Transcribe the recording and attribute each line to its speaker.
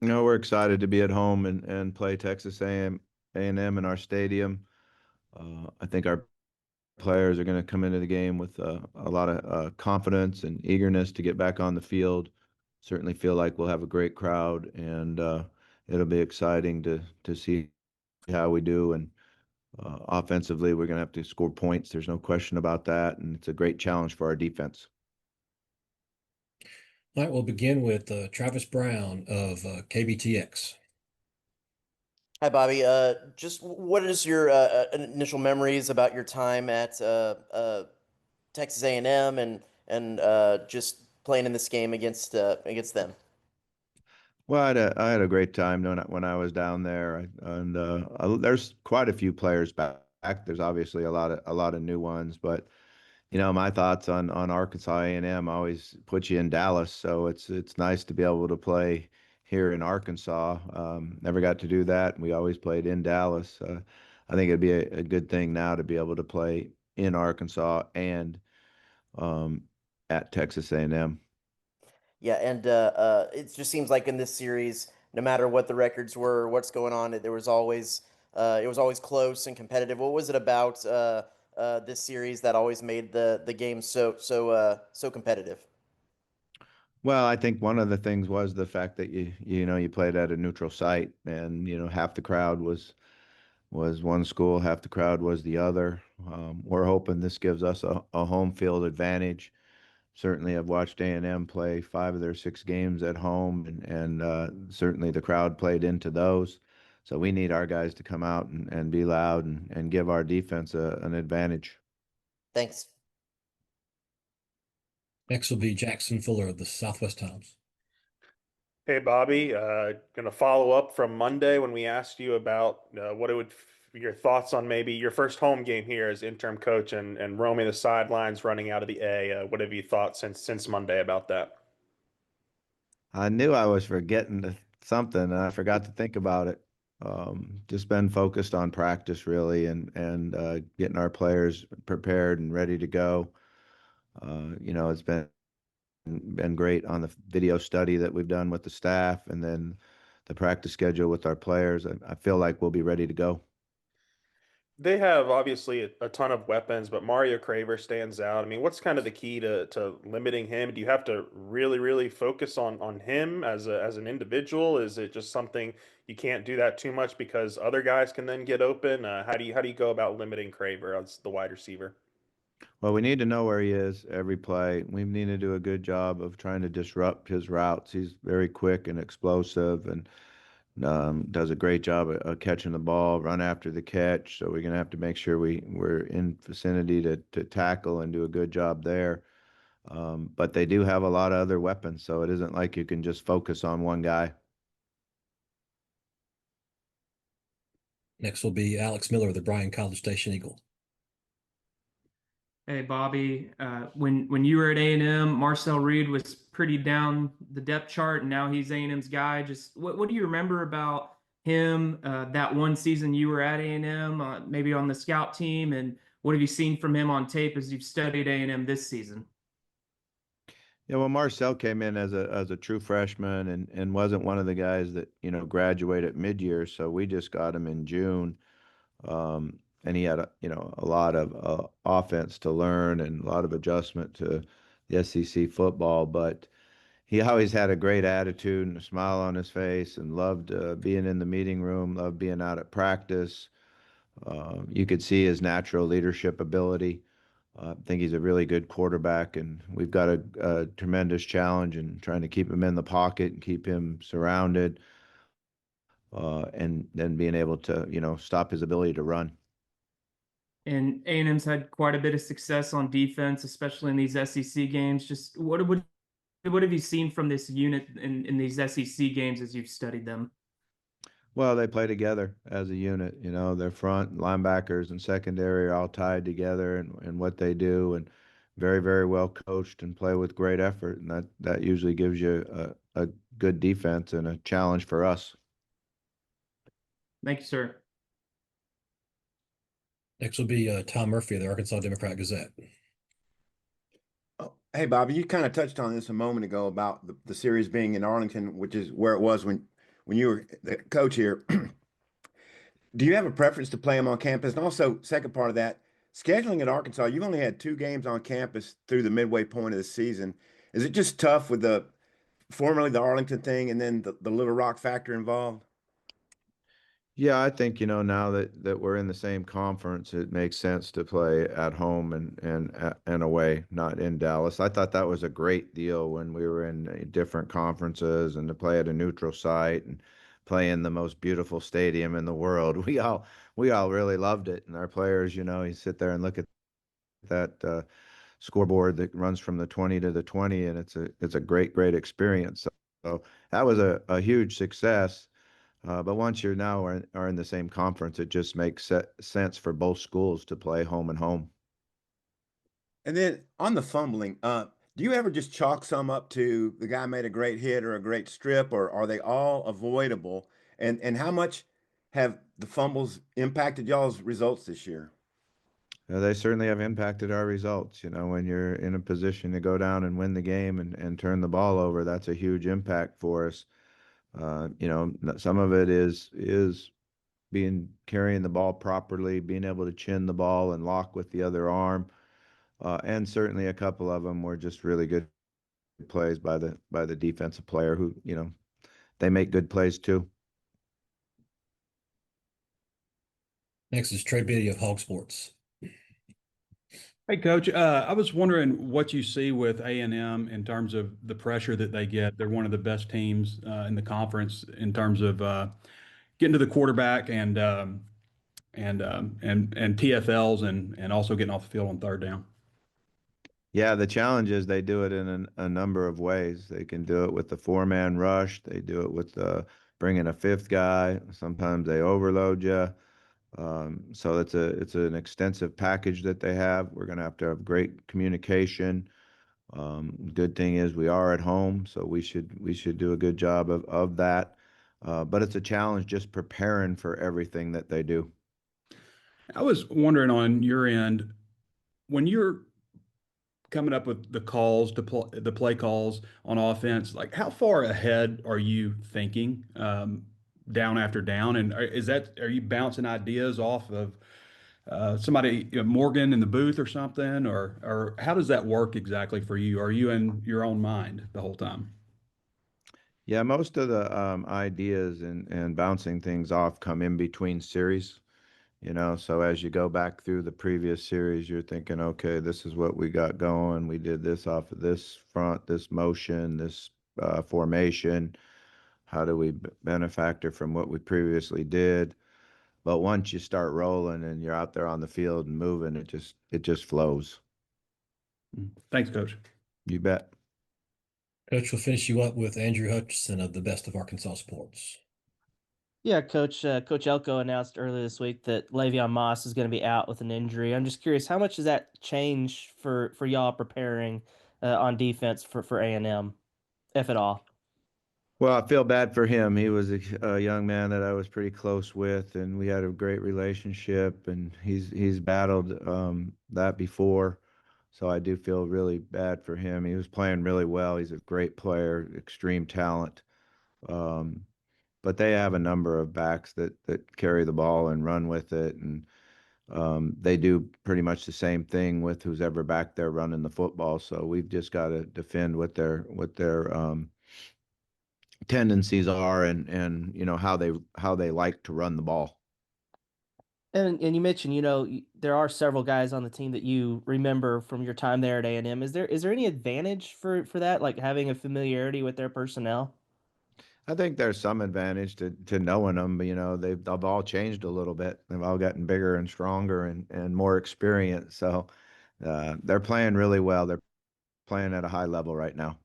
Speaker 1: We're excited to be at home and play Texas A&M in our stadium. I think our players are going to come into the game with a lot of confidence and eagerness to get back on the field. Certainly feel like we'll have a great crowd, and it'll be exciting to see how we do. And offensively, we're going to have to score points. There's no question about that, and it's a great challenge for our defense.
Speaker 2: All right, we'll begin with Travis Brown of KBTX.
Speaker 3: Hi, Bobby. Just what is your initial memories about your time at Texas A&M and just playing in this game against them?
Speaker 1: Well, I had a great time when I was down there, and there's quite a few players back. There's obviously a lot of new ones, but my thoughts on Arkansas A&M always put you in Dallas, so it's nice to be able to play here in Arkansas. Never got to do that, and we always played in Dallas. I think it'd be a good thing now to be able to play in Arkansas and um, at Texas A&M.
Speaker 3: Yeah, and it just seems like in this series, no matter what the records were, what's going on, it was always close and competitive. What was it about this series that always made the game so competitive?
Speaker 1: Well, I think one of the things was the fact that you played at a neutral site, and half the crowd was one school, half the crowd was the other. We're hoping this gives us a home field advantage. Certainly, I've watched A&M play 5 of their 6 games at home, and certainly the crowd played into those. So we need our guys to come out and be loud and give our defense an advantage.
Speaker 3: Thanks.
Speaker 2: Next will be Jackson Fuller of the Southwest Times.
Speaker 4: Hey, Bobby, going to follow up from Monday when we asked you about your thoughts on maybe your first home game here as interim coach and roaming the sidelines, running out of the A. What have you thought since Monday about that?
Speaker 1: I knew I was forgetting something, and I forgot to think about it. Just been focused on practice really, and getting our players prepared and ready to go. It's been great on the video study that we've done with the staff, and then the practice schedule with our players. I feel like we'll be ready to go.
Speaker 4: They have obviously a ton of weapons, but Mario Craver stands out. I mean, what's kind of the key to limiting him? Do you have to really focus on him as an individual? Is it just something you can't do that too much because other guys can then get open? How do you go about limiting Craver as the wide receiver?
Speaker 1: Well, we need to know where he is every play. We need to do a good job of trying to disrupt his routes. He's very quick and explosive, and does a great job of catching the ball, run after the catch. So we're going to have to make sure we're in vicinity to tackle and do a good job there. But they do have a lot of other weapons, so it isn't like you can just focus on one guy.
Speaker 2: Next will be Alex Miller of the Bryan College Station Eagle.
Speaker 5: Hey Bobby, when you were at A&M, Marcel Reed was pretty down the depth chart, and now he's A&M's guy. Just what do you remember about him that one season you were at A&M, maybe on the scout team, and what have you seen from him on tape as you've studied A&M this season?
Speaker 1: Yeah, well, Marcel came in as a true freshman and wasn't one of the guys that graduated mid-year, so we just got him in June. And he had a lot of offense to learn and a lot of adjustment to the SEC football, but he always had a great attitude and a smile on his face and loved being in the meeting room, loved being out at practice. You could see his natural leadership ability. I think he's a really good quarterback, and we've got a tremendous challenge in trying to keep him in the pocket and keep him surrounded, and then being able to stop his ability to run.
Speaker 5: And A&M's had quite a bit of success on defense, especially in these SEC games. Just what have you seen from this unit in these SEC games as you've studied them?
Speaker 1: Well, they play together as a unit. Their front linebackers and secondary are all tied together and what they do, and very, very well coached and play with great effort. And that usually gives you a good defense and a challenge for us.
Speaker 5: Thank you, sir.
Speaker 2: Next will be Tom Murphy of the Arkansas Democrat-Gazette.
Speaker 6: Oh, hey, Bobby, you kind of touched on this a moment ago about the series being in Arlington, which is where it was when you were the coach here, do you have a preference to play them on campus? And also, second part of that, scheduling at Arkansas, you've only had 2 games on campus through the midway point of the season. Is it just tough with the formerly the Arlington thing and then the Little Rock factor involved?
Speaker 1: Yeah, I think, now that we're in the same conference, it makes sense to play at home and away, not in Dallas. I thought that was a great deal when we were in different conferences and to play at a neutral site and play in the most beautiful stadium in the world. We all really loved it, and our players, you sit there and look at that scoreboard that runs from the 20 to the 20, and it's a great experience. So that was a huge success. But once you're now are in the same conference, it just makes sense for both schools to play home and home.
Speaker 6: And then on the fumbling, do you ever just chalk some up to the guy made a great hit or a great strip, or are they all avoidable? And how much have the fumbles impacted y'all's results this year?
Speaker 1: They certainly have impacted our results. When you're in a position to go down and win the game and turn the ball over, that's a huge impact for us. Some of it is being carrying the ball properly, being able to chin the ball and lock with the other arm. And certainly a couple of them were just really good plays by the defensive player who, they make good plays too.
Speaker 2: Next is Trey Biddy of Hog Sports.
Speaker 7: Hey, Coach. I was wondering what you see with A&M in terms of the pressure that they get. They're one of the best teams in the conference in terms of getting to the quarterback and TFLs and also getting off the field on third down.
Speaker 1: Yeah, the challenge is they do it in a number of ways. They can do it with the four-man rush. They do it with bringing a fifth guy. Sometimes they overload you. So it's an extensive package that they have. We're going to have great communication. Good thing is we are at home, so we should do a good job of that. But it's a challenge just preparing for everything that they do.
Speaker 7: I was wondering on your end, when you're coming up with the calls to the play calls on offense, like how far ahead are you thinking down after down? And are you bouncing ideas off of somebody, Morgan in the booth or something, or how does that work exactly for you? Are you in your own mind the whole time?
Speaker 1: Yeah, most of the ideas and bouncing things off come in between series. So as you go back through the previous series, you're thinking, okay, this is what we got going. We did this off of this front, this motion, this formation. How do we benefactor from what we previously did? But once you start rolling and you're out there on the field and moving, it just flows.
Speaker 7: Thanks, Coach.
Speaker 1: You bet.
Speaker 2: Coach will finish you up with Andrew Hutchinson of the Best of Arkansas Sports.
Speaker 8: Yeah, Coach. Coach Elko announced earlier this week that Le'Veon Moss is going to be out with an injury. I'm just curious, how much does that change for y'all preparing on defense for A&M, if at all?
Speaker 1: Well, I feel bad for him. He was a young man that I was pretty close with, and we had a great relationship. And he's battled that before, so I do feel really bad for him. He was playing really well. He's a great player, extreme talent. Um, but they have a number of backs that carry the ball and run with it, and they do pretty much the same thing with who's ever back there running the football. So we've just got to defend what their tendencies are and how they like to run the ball.
Speaker 8: And you mentioned, there are several guys on the team that you remember from your time there at A&M. Is there any advantage for that, like having a familiarity with their personnel?
Speaker 1: I think there's some advantage to knowing them, but they've all changed a little bit. They've all gotten bigger and stronger and more experienced. So they're playing really well. They're playing at a high level right now.